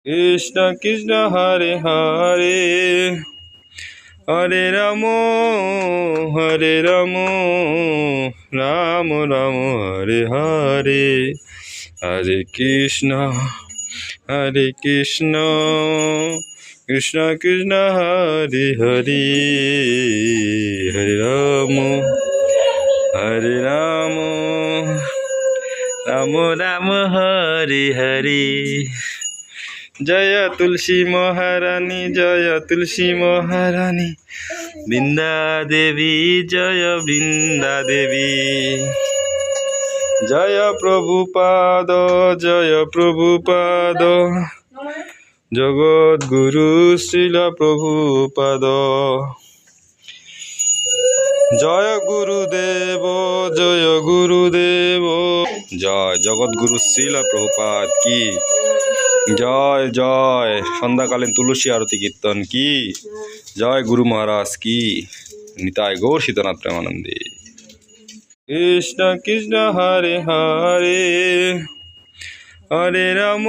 কৃষ্ণ কৃষ্ণ হরে হরে হরে রাম রাম রাম হরে হরে হরে কৃষ্ণ কৃষ্ণ কৃষ্ণ হরে হরে হরে রাম রাম রাম হরে হরে। জয় তুলসী মহারানী জয় তুলসী মহারানী বৃন্দা দেবী জয় বৃন্দা দেবী। জয় প্রভুপাদ জগৎগুরু শ্রীল প্রভুপাদ। জয় গুরুদেব জয় জগৎগুরু শ্রীল প্রভুপাদ কি জয় জয়। সন্ধ্যাকালীন তুলসী আরতি কীর্তন কি জয়। গুরু মহারাজ কি নিতাই গৌর সীতানাথ প্রেমানন্দে। কৃষ্ণ কৃষ্ণ হরে হরে হরে রাম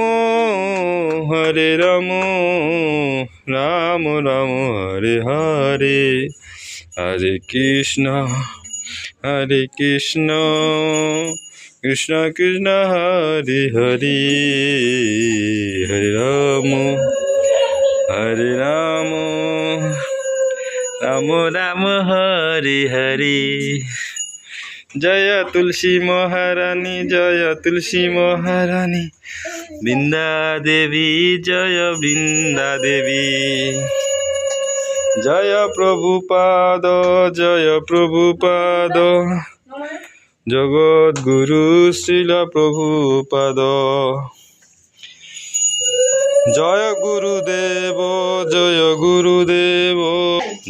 রাম রাম হরে হরে হরে কৃষ্ণ কৃষ্ণ কৃষ্ণ হরে হরে হরে রাম রাম রাম হরে হরে। জয় তুলসী মহারানী বৃন্দা দেবী জয় বৃন্দা দেবী। জয় প্রভুপাদ জগৎগুরু শ্রীল প্রভুপাদ। জয় গুরুদেব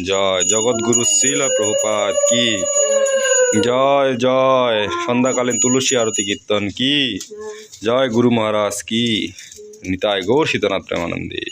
জয় জগৎগুরু শ্রীল প্রভুপাদ কি জয় জয়। সন্ধ্যাকালীন তুলসী আরতি কীর্তন কি জয়। গুরু মহারাজ কি নিতাই গৌর সীতানাথ প্রেমানন্দে।